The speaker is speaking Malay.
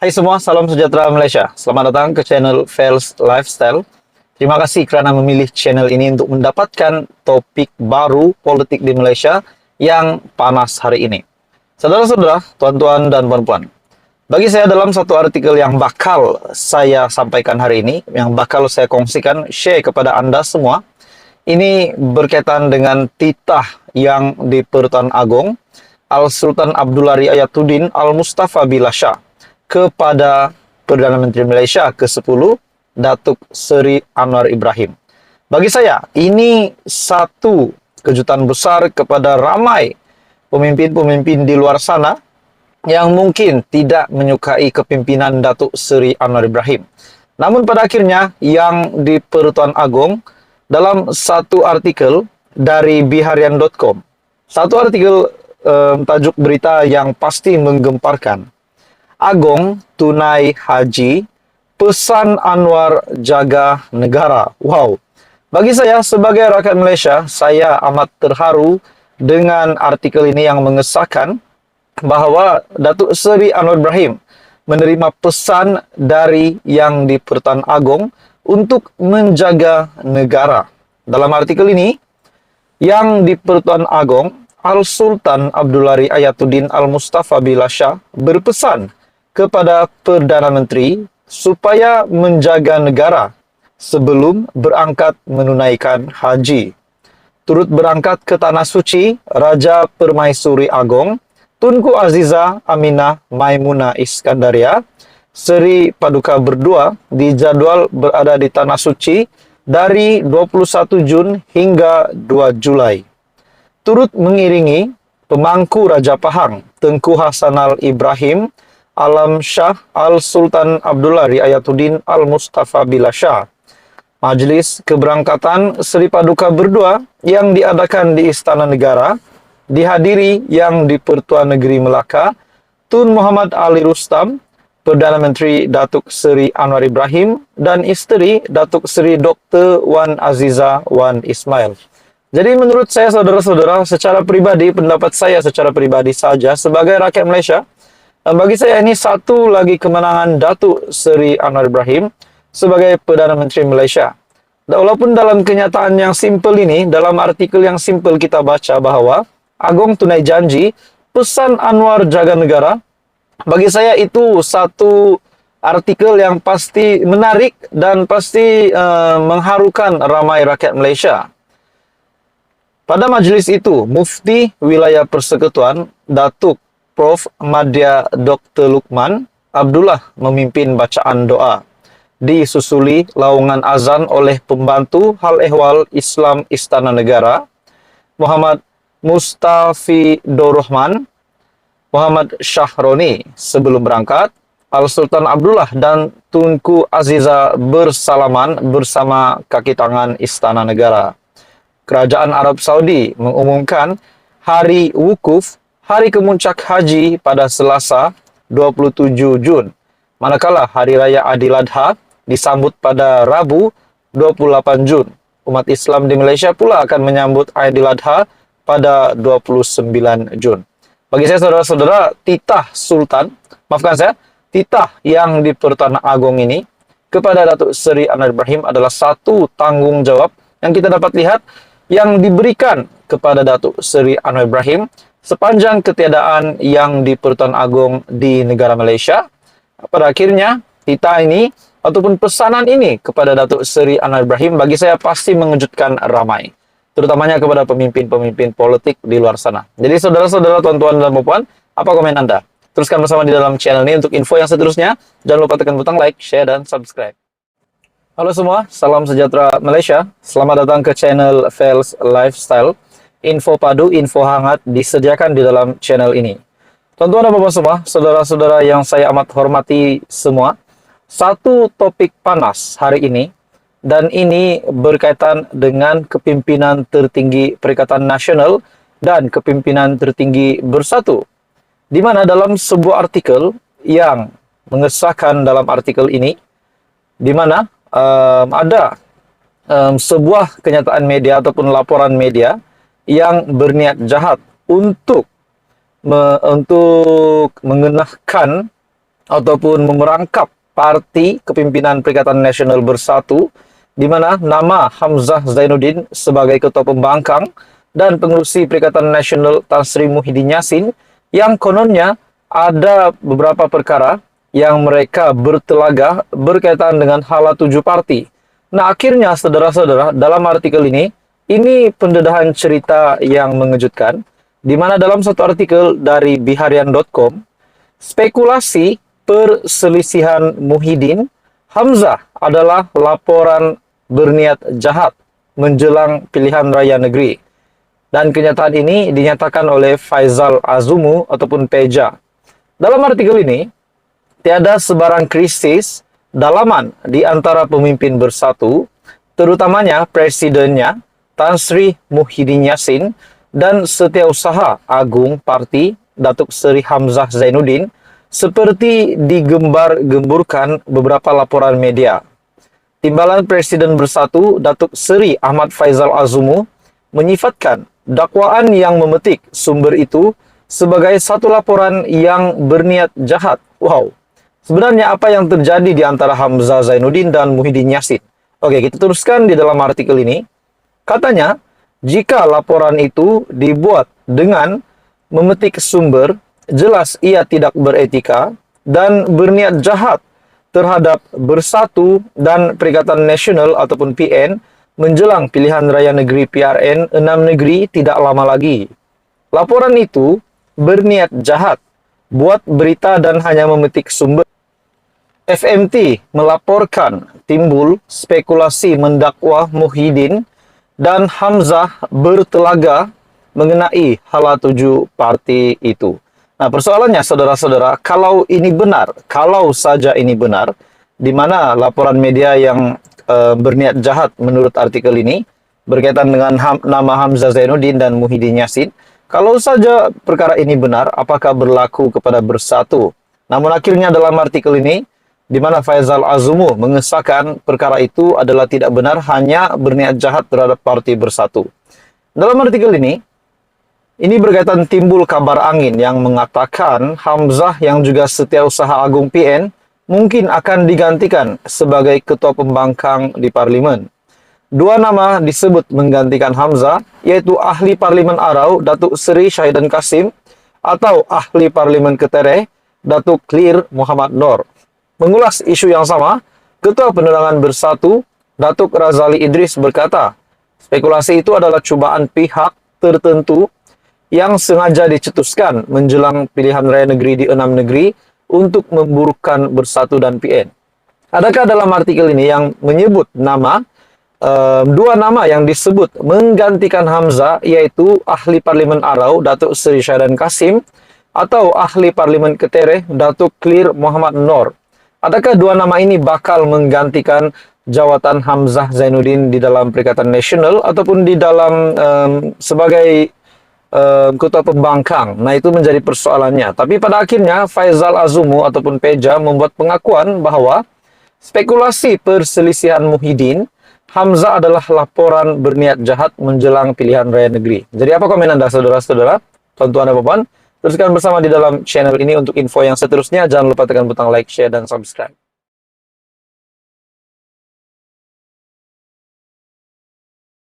Hai semua, salam sejahtera Malaysia. Selamat datang ke channel Fels Lifestyle. Terima kasih kerana memilih channel ini untuk mendapatkan topik baru politik di Malaysia yang panas hari ini. Saudara-saudara, tuan-tuan dan puan-puan, bagi saya dalam satu artikel yang bakal saya sampaikan hari ini, yang bakal saya kongsikan, share kepada Anda semua, ini berkaitan dengan titah yang di Pertuan Agong Al-Sultan Abdullah Riayatuddin Al-Mustafa Billah Shah kepada Perdana Menteri Malaysia ke-10, Datuk Seri Anwar Ibrahim. Bagi saya, ini satu kejutan besar kepada ramai pemimpin-pemimpin di luar sana yang mungkin tidak menyukai kepimpinan Datuk Seri Anwar Ibrahim. Namun pada akhirnya, yang di Pertuan Agong, dalam satu artikel dari biharian.com, satu artikel tajuk berita yang pasti menggemparkan. Agong tunai haji, pesan Anwar jaga negara. Wow. Bagi saya sebagai rakyat Malaysia, saya amat terharu dengan artikel ini yang mengesahkan bahawa Datuk Seri Anwar Ibrahim menerima pesan dari yang di Pertuan Agong untuk menjaga negara. Dalam artikel ini, yang di Pertuan Agong, Al-Sultan Abdullah Riayatuddin Al-Mustafa Billah Shah berpesan kepada Perdana Menteri supaya menjaga negara sebelum berangkat menunaikan haji. Turut berangkat ke Tanah Suci, Raja Permaisuri Agong, Tunku Aziza Aminah Maimunah Iskandaria, Seri Paduka Berdua dijadual berada di Tanah Suci dari 21 Jun hingga 2 Julai. Turut mengiringi pemangku Raja Pahang, Tengku Hasanal Ibrahim Alam Shah Al-Sultan Abdullah Riayatuddin Al-Mustafa Billah Shah. Majlis keberangkatan Seri Paduka Berdua yang diadakan di Istana Negara dihadiri yang di Pertuan Negeri Melaka, Tun Muhammad Ali Rustam, Perdana Menteri Datuk Seri Anwar Ibrahim dan isteri Datuk Seri Dr. Wan Aziza Wan Ismail. Jadi menurut saya saudara-saudara, secara pribadi, pendapat saya secara pribadi saja sebagai rakyat Malaysia, bagi saya ini satu lagi kemenangan Datuk Seri Anwar Ibrahim sebagai Perdana Menteri Malaysia. Dan walaupun dalam kenyataan yang simpel ini, dalam artikel yang simpel kita baca bahawa Agong tunai janji, pesan Anwar jaga negara, bagi saya itu satu artikel yang pasti menarik dan pasti mengharukan ramai rakyat Malaysia. Pada majlis itu, Mufti Wilayah Persekutuan Datuk Prof. Madya Dr. Lukman Abdullah memimpin bacaan doa. Disusuli laungan azan oleh pembantu hal ehwal Islam Istana Negara, Muhammad Mustafidur Rahman, Muhammad Syahroni. Sebelum berangkat, Al-Sultan Abdullah dan Tunku Aziza bersalaman bersama kaki tangan Istana Negara. Kerajaan Arab Saudi mengumumkan hari wukuf, hari kemuncak haji pada Selasa 27 Jun. Manakala Hari Raya Adil Adha disambut pada Rabu 28 Jun. Umat Islam di Malaysia pula akan menyambut Adil Adha pada 29 Jun. Bagi saya saudara-saudara, titah Sultan, maafkan saya, titah yang di Pertuan Agong ini kepada Datuk Seri Anwar Ibrahim adalah satu tanggung jawab yang kita dapat lihat yang diberikan kepada Datuk Seri Anwar Ibrahim sepanjang ketiadaan yang di Pertuan Agong di negara Malaysia. Pada akhirnya, titah ini ataupun pesanan ini kepada Datuk Seri Anwar Ibrahim bagi saya pasti mengejutkan ramai, terutamanya kepada pemimpin-pemimpin politik di luar sana. Jadi saudara-saudara, tuan-tuan dan puan, apa komen Anda? Teruskan bersama di dalam channel ini untuk info yang seterusnya. Jangan lupa tekan butang like, share, dan subscribe. Halo semua, salam sejahtera Malaysia. Selamat datang ke channel Fels Lifestyle. Info padu, info hangat disediakan di dalam channel ini. Tuan-tuan dan puan semua, saudara-saudara yang saya amat hormati semua, satu topik panas hari ini, dan ini berkaitan dengan kepimpinan tertinggi Perikatan Nasional dan kepimpinan tertinggi Bersatu. Di mana dalam sebuah artikel yang mengesahkan dalam artikel ini, di mana ada sebuah kenyataan media ataupun laporan media yang berniat jahat untuk mengenahkan ataupun memerangkap parti kepimpinan Perikatan Nasional Bersatu, di mana nama Hamzah Zainuddin sebagai ketua pembangkang dan pengurusi Perikatan Nasional Tan Sri Muhyiddin Yassin, yang kononnya ada beberapa perkara yang mereka bertelagah berkaitan dengan hala 7 parti. Nah, akhirnya saudara-saudara, dalam artikel ini pendedahan cerita yang mengejutkan, di mana dalam satu artikel dari biharian.com, spekulasi perselisihan Muhyiddin Hamzah adalah laporan berniat jahat menjelang pilihan raya negeri. Dan kenyataan ini dinyatakan oleh Faisal Azumu ataupun Peja. Dalam artikel ini, tiada sebarang krisis dalaman di antara pemimpin Bersatu, terutamanya presidennya Tan Sri Muhyiddin Yassin dan Setiausaha Agung Parti Datuk Seri Hamzah Zainuddin, seperti digembar-gemburkan beberapa laporan media. Timbalan Presiden Bersatu Datuk Seri Ahmad Faisal Azumu menyifatkan dakwaan yang memetik sumber itu sebagai satu laporan yang berniat jahat. Wow. Sebenarnya apa yang terjadi di antara Hamzah Zainuddin dan Muhyiddin Yassin? Oke, kita teruskan di dalam artikel ini. Katanya, jika laporan itu dibuat dengan memetik sumber, jelas ia tidak beretika dan berniat jahat terhadap Bersatu dan Perikatan Nasional ataupun PN menjelang pilihan raya negeri PRN 6 negeri tidak lama lagi. Laporan itu berniat jahat, buat berita dan hanya memetik sumber. FMT melaporkan timbul spekulasi mendakwa Muhyiddin dan Hamzah bertelaga mengenai hala 7 parti itu. Nah, persoalannya saudara-saudara, kalau saja ini benar, di mana laporan media yang berniat jahat menurut artikel ini berkaitan dengan nama Hamzah Zainuddin dan Muhyiddin Yassin, kalau saja perkara ini benar, apakah berlaku kepada Bersatu? Namun akhirnya dalam artikel ini, di mana Faisal Azumu mengesahkan perkara itu adalah tidak benar, hanya berniat jahat terhadap parti Bersatu. Dalam artikel ini berkaitan timbul kabar angin yang mengatakan Hamzah yang juga Setiausaha Agung PN mungkin akan digantikan sebagai ketua pembangkang di parlimen. Dua nama disebut menggantikan Hamzah, yaitu Ahli Parlimen Arau, Datuk Seri Syahidan Kasim, atau Ahli Parlimen Ketereh, Datuk Clear Muhammad Nur. Mengulas isu yang sama, Ketua Penerangan Bersatu, Datuk Razali Idris berkata, spekulasi itu adalah cubaan pihak tertentu yang sengaja dicetuskan menjelang pilihan raya negeri di 6 negeri untuk memburukkan Bersatu dan PN. Adakah dalam artikel ini yang menyebut dua nama yang disebut menggantikan Hamzah, yaitu Ahli Parlimen Arau, Datuk Seri Syahidan Kasim, atau Ahli Parlimen Ketereh, Datuk Clear Muhammad Nur? Adakah dua nama ini bakal menggantikan jawatan Hamzah Zainuddin di dalam Perikatan Nasional ataupun di dalam sebagai ketua pembangkang? Nah, itu menjadi persoalannya. Tapi pada akhirnya Faisal Azumu ataupun Peja membuat pengakuan bahwa spekulasi perselisihan Muhyiddin Hamzah adalah laporan berniat jahat menjelang pilihan raya negeri. Jadi apa komen Anda saudara-saudara? Tuan-tuan dan puan, teruskan bersama di dalam channel ini untuk info yang seterusnya. Jangan lupa tekan butang like, share, dan subscribe.